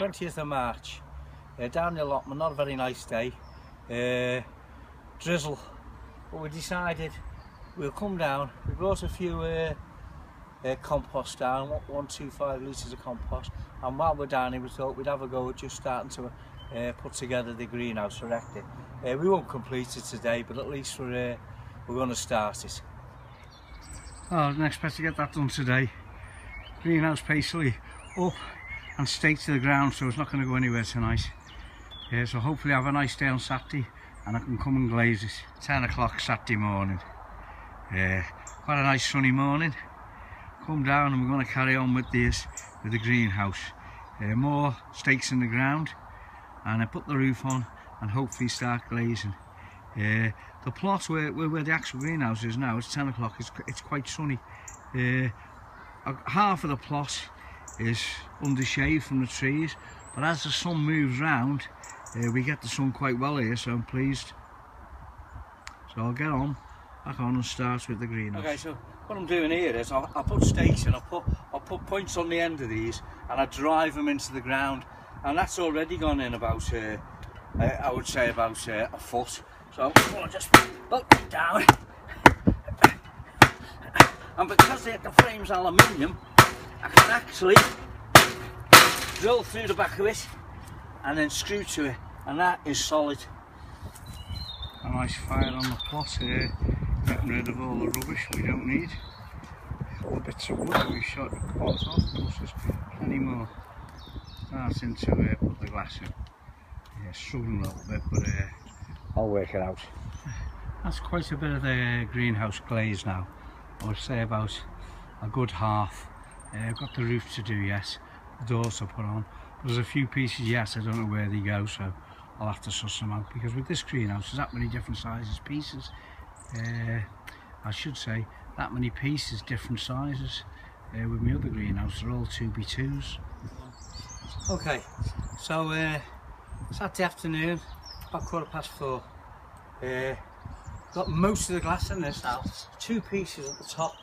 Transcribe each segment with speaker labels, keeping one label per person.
Speaker 1: 20th of March. Down the allotment, not a very nice day. Drizzle. But we decided we'll come down. We brought a few compost down, 125 litres of compost. And while we're down here, we thought we'd have a go at just starting to put together the greenhouse, erect it. We won't complete it today, but at least we're going to start it. Oh, I didn't expect to get that done today. Greenhouse basically up and staked to the ground, so it's not going to go anywhere tonight. So hopefully I have a nice day on Saturday and I can come and glaze it. 10 o'clock Saturday morning. Quite a nice sunny morning. Come down and we're going to carry on with this, with the greenhouse. More stakes in the ground, and I put the roof on and hopefully start glazing. The plot where the actual greenhouse is now, it's 10 o'clock, it's quite sunny. Half of the plot is under shade from the trees, but as the sun moves round, we get the sun quite well here, so I'm pleased. So I'll get back on and start with the greenhouse. Okay, so what I'm doing here is I put stakes in, I put points on the end of these, and I drive them into the ground, and that's already gone in about, I would say about a foot. So I'm going to just bolt it down, and because the frame's aluminium, I can actually drill through the back of it and then screw to it, and that is solid. A nice fire on the plot here, getting rid of all the rubbish we don't need. All bits of wood we shot the plot off, plus there's plenty more. Starting to put the glass in. Yeah, struggling a little bit, but I'll work it out. That's quite a bit of the greenhouse glaze now. I would say about a good half. I've got the roof to do yet, the doors to put on. There's a few pieces yet, I don't know where they go, so I'll have to suss them out, because with this greenhouse there's that many different sizes pieces. I should say that many pieces, different sizes. With my other greenhouse they're all 2x2s. Okay, so Saturday afternoon, about 4:15. Got most of the glass in this now. 2 pieces at the top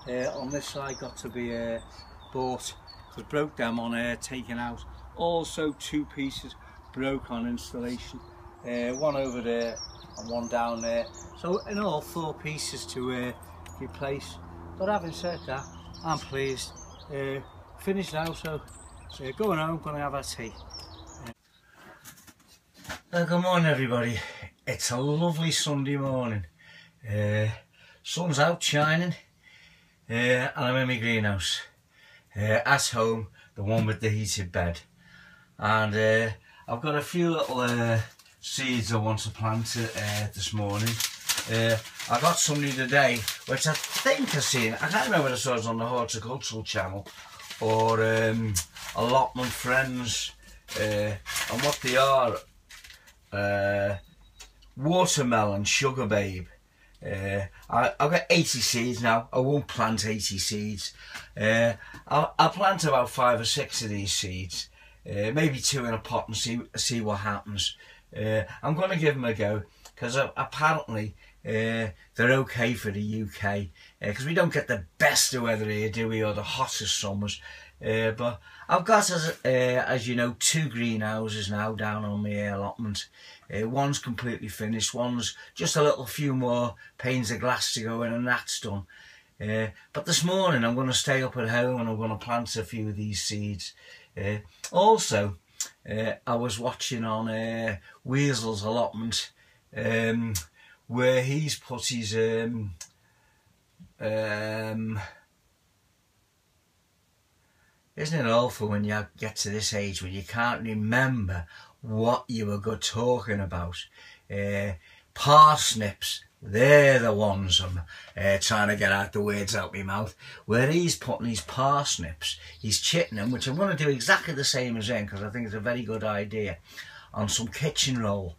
Speaker 1: on this side got to be bought, because broke them on taking out. Also 2 pieces broke on installation, one over there and one down there. So in all 4 pieces to replace. But having said that, I'm pleased. Finished now, so going home, going to have a tea. Good morning everybody. It's a lovely Sunday morning. Sun's out shining, and I'm in my greenhouse. At home, the one with the heated bed. And I've got a few little seeds I want to plant this morning. I got some the other day, which I think I've seen. I can't remember whether I saw it on the horticultural channel or Allotment Friends, and what they are. Watermelon sugar babe. I've got 80 seeds now. I won't plant 80 seeds. I'll plant about 5 or 6 of these seeds, maybe 2 in a pot, and see what happens. I'm going to give them a go, because apparently they're okay for the UK, because we don't get the best of weather here, do we, or the hottest summers. But I've got, as you know, 2 greenhouses now down on my allotment. One's completely finished, one's just a few more panes of glass to go in, and that's done. But this morning I'm going to stay up at home and I'm going to plant a few of these seeds. Also, I was watching on Weasel's allotment, where he's put his isn't it awful when you get to this age when you can't remember what you were talking about? Parsnips, they're the ones I'm trying to get out the words out my mouth. Where he's putting his parsnips, he's chitting them, which I'm going to do exactly the same as him, because I think it's a very good idea, on some kitchen roll.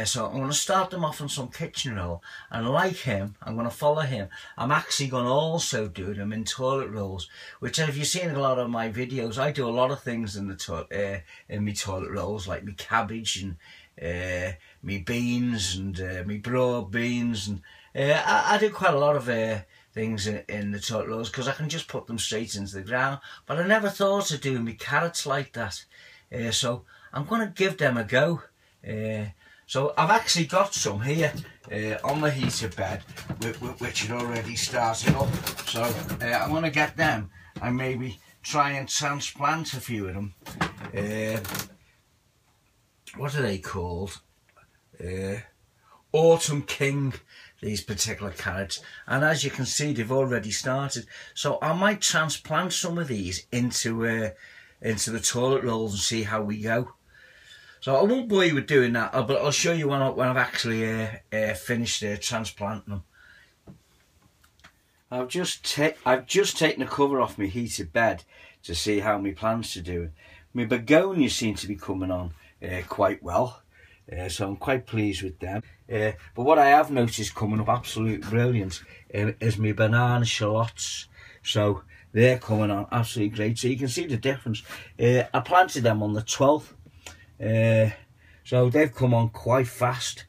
Speaker 1: So I'm going to start them off on some kitchen roll, and like him, I'm going to follow him. I'm actually going to also do them in toilet rolls, which, if you've seen a lot of my videos, I do a lot of things in the in my toilet rolls, like my cabbage and my beans and my broad beans, and I do quite a lot of things in the toilet rolls, because I can just put them straight into the ground. But I never thought of doing my carrots like that. So I'm going to give them a go. So I've actually got some here on the heated bed which had already started up. So I'm going to get them and maybe try and transplant a few of them. What are they called? Autumn King, these particular carrots, and as you can see they've already started. So I might transplant some of these into the toilet rolls and see how we go. So I won't bore you with doing that, but I'll show you when I've actually finished transplanting them. I've just taken the cover off my heated bed to see how my plants are doing. My begonias seem to be coming on quite well. So I'm quite pleased with them. But what I have noticed coming up absolutely brilliant is my banana shallots. So they're coming on absolutely great. So you can see the difference. I planted them on the 12th. So they've come on quite fast.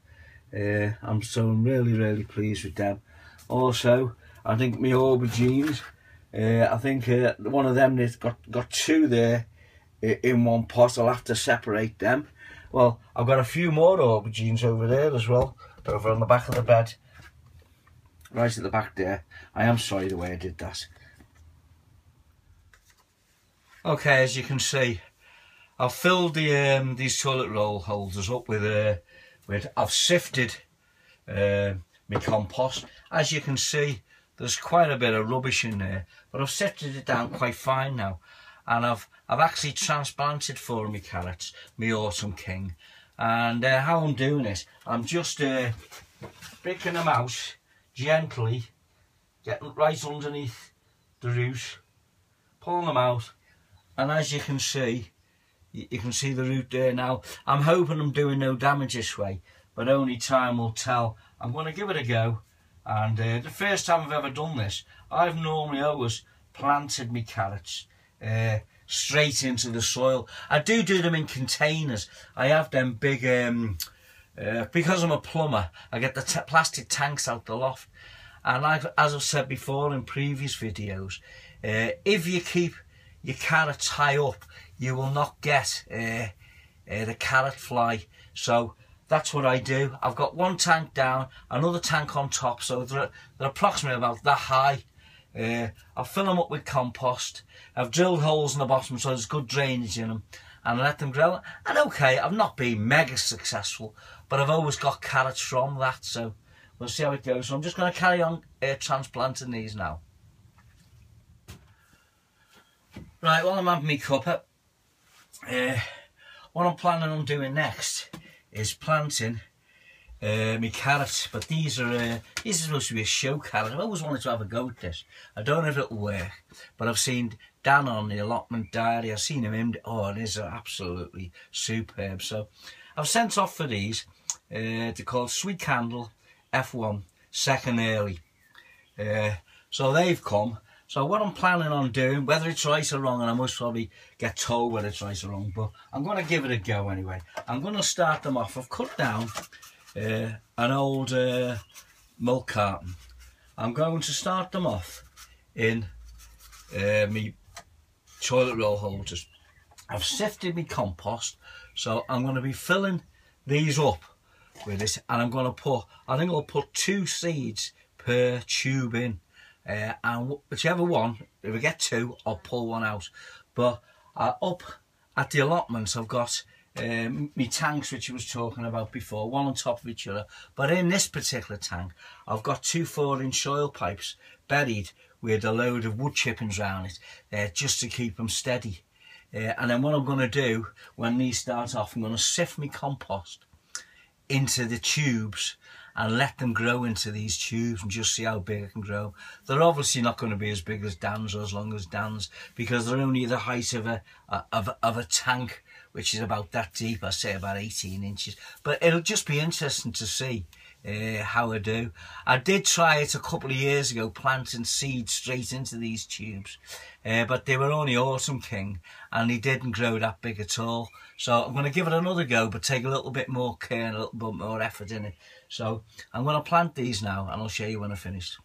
Speaker 1: I'm really pleased with them. Also, I think my aubergines, I think one of them that's got two there in one pot. I'll have to separate them. Well, I've got a few more aubergines over there as well, over on the back of the bed, right at the back there. I am sorry the way I did that. Okay, as you can see, I've filled these toilet roll holders up with I've sifted my compost. As you can see, there's quite a bit of rubbish in there, but I've sifted it down quite fine now. And I've actually transplanted 4 of my carrots, my Autumn King. And how I'm doing it, I'm just picking them out gently, getting right underneath the root, pulling them out. And as you can see the root there now. I'm hoping I'm doing no damage this way, but only time will tell. I'm going to give it a go. And the first time I've ever done this, I've normally always planted my carrots straight into the soil. I do them in containers. I have them big, because I'm a plumber, I get the plastic tanks out the loft. And as I've said before in previous videos, if you keep your carrots high up, you will not get the carrot fly. So that's what I do. I've got one tank down, another tank on top, so they're approximately about that high. I'll fill them up with compost. I've drilled holes in the bottom so there's good drainage in them, and I let them grow. And okay, I've not been mega successful, but I've always got carrots from that, so we'll see how it goes. So I'm just going to carry on transplanting these now. Right, while I'm having my cuppa, what I'm planning on doing next is planting my carrots, but these are supposed to be a show carrot. I've always wanted to have a go at this. I don't know if it'll work, but I've seen Dan on the allotment diary. I've seen him in. Oh, it is absolutely superb. So I've sent off for these. They're called Sweet Candle F1 Second Early. So they've come. So what I'm planning on doing, whether it's right or wrong, and I must probably get told whether it's right or wrong, but I'm going to give it a go anyway. I'm going to start them off. I've cut down an old milk carton. I'm going to start them off in my toilet roll holders. I've sifted my compost, so I'm going to be filling these up with it, and I'm going to put, I think I'll put 2 seeds per tube in. And whichever one, if I get 2, I'll pull one out. But up at the allotments, I've got my tanks, which I was talking about before, one on top of each other. But in this particular tank, I've got 2 4-inch soil pipes buried with a load of wood chippings around it, just to keep them steady. And then what I'm going to do when these start off, I'm going to sift my compost into the tubes and let them grow into these tubes and just see how big it can grow. They're obviously not going to be as big as Dan's or as long as Dan's, because they're only the height of a tank, which is about that deep. I say about 18 inches. But it'll just be interesting to see how I do. I did try it a couple of years ago, planting seeds straight into these tubes, but they were only Autumn King and they didn't grow that big at all. So I'm going to give it another go, but take a little bit more care and a little bit more effort in it. So I'm going to plant these now and I'll show you when I've finished.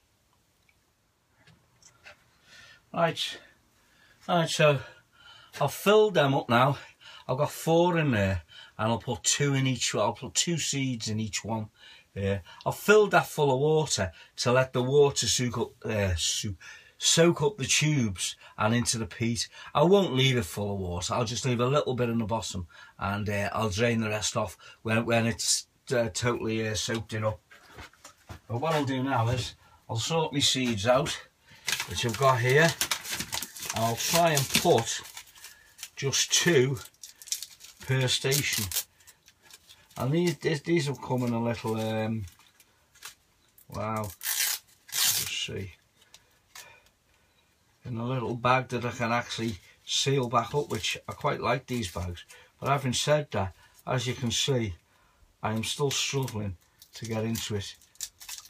Speaker 1: Right, so I've filled them up now. I've got 4 in there, and I'll put 2 in each one. I'll put 2 seeds in each one. I've filled that full of water to let the water soak up the tubes and into the peat. I won't leave it full of water. I'll just leave a little bit in the bottom, and I'll drain the rest off when it's totally soaked it up. But what I'll do now is I'll sort my seeds out, which I've got here, and I'll try and put just 2 per station. And these have come in a little wow, let's see, in a little bag that I can actually seal back up, which I quite like these bags. But having said that, as you can see, I am still struggling to get into it,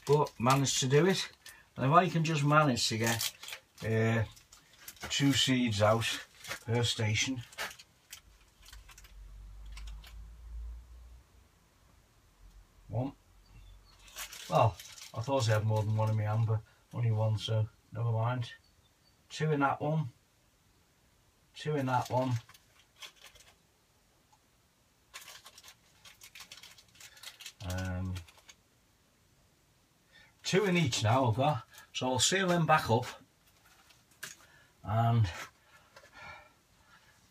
Speaker 1: but managed to do it. And if I can just manage to get 2 seeds out per station, one. Well, I thought I had more than one in my hand, but only 1, so never mind. 2 in that one, 2 in that one, two in each now I've got. So I'll seal them back up, and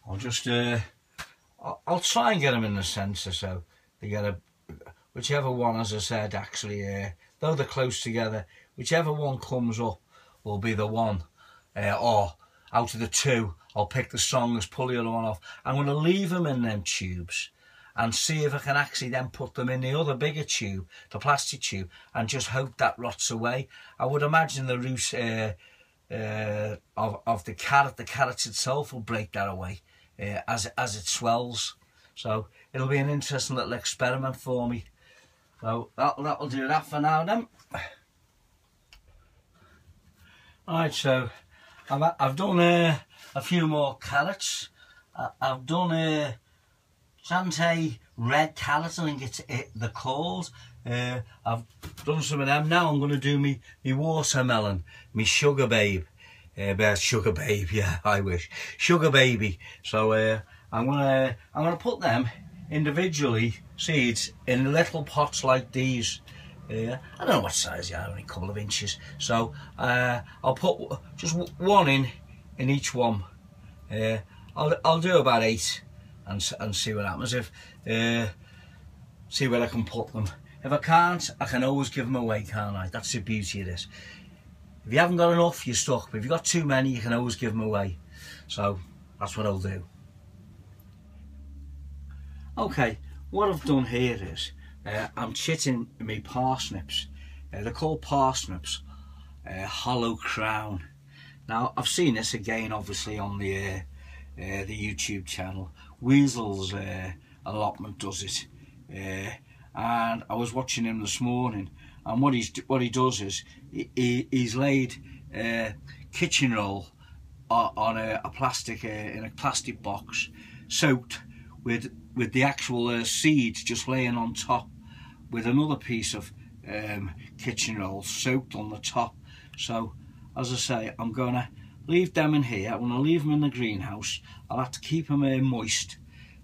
Speaker 1: I'll just I'll try and get them in the centre, so they get a, whichever one, as I said, actually, though they're close together, whichever one comes up will be the one, or out of the 2, I'll pick the strongest, pull the other one off. I'm going to leave them in them tubes and see if I can actually then put them in the other bigger tube, the plastic tube, and just hope that rots away. I would imagine the root of the carrot itself will break that away as it swells. So it'll be an interesting little experiment for me. So that'll do that for now then. Alright, so I've done a few more carrots. I've done Sante red carrots, I think it's they're called. I've done some of them. Now I'm going to do me watermelon, me sugar babe. Sugar babe, yeah, I wish. Sugar baby. So I'm gonna put them individually, seeds, in little pots like these. I don't know what size they are, only a couple of inches. So I'll put just 1 in each one. I'll do about 8 and see what happens. If see where I can put them. If I can't, I can always give them away, can't I? That's the beauty of this. If you haven't got enough, you're stuck. But if you've got too many, you can always give them away. So that's what I'll do. Okay, what I've done here is I'm chitting my parsnips. They're called parsnips, hollow crown. Now I've seen this again, obviously, on the YouTube channel. Weasel's allotment does it, and I was watching him this morning. And what he does is he's laid kitchen roll on a plastic in a plastic box, soaked with the actual seeds just laying on top, with another piece of kitchen roll soaked on the top. So as I say, I'm gonna leave them in here. I'm gonna leave them in the greenhouse. I'll have to keep them moist,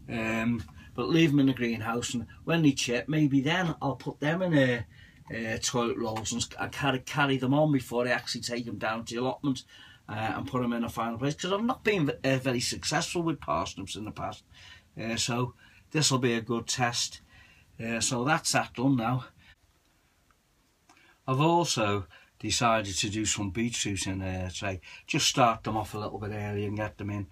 Speaker 1: but leave them in the greenhouse, and when they chip, maybe then I'll put them in toilet rolls and carry them on before I actually take them down to the allotment and put them in a final place, because I've not been very successful with parsnips in the past. So this will be a good test. So that's that done now. I've also decided to do some beetroot in there today. Just start them off a little bit early and get them in.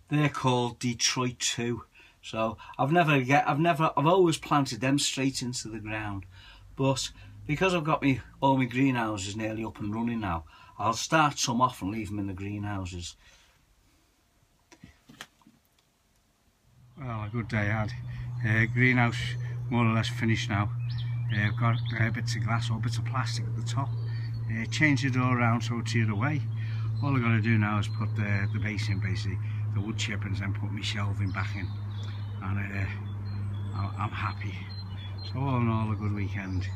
Speaker 1: They're called Detroit 2. So I've always planted them straight into the ground, but because I've got all my greenhouses nearly up and running now, I'll start some off and leave them in the greenhouses. Well, a good day I had. Greenhouse more or less finished now. I've got bits of glass or bits of plastic at the top. Change it all around so it's the other way. All I've got to do now is put the base in, basically, the wood chippings, and put my shelving back in. And I'm happy. So all in all, a good weekend.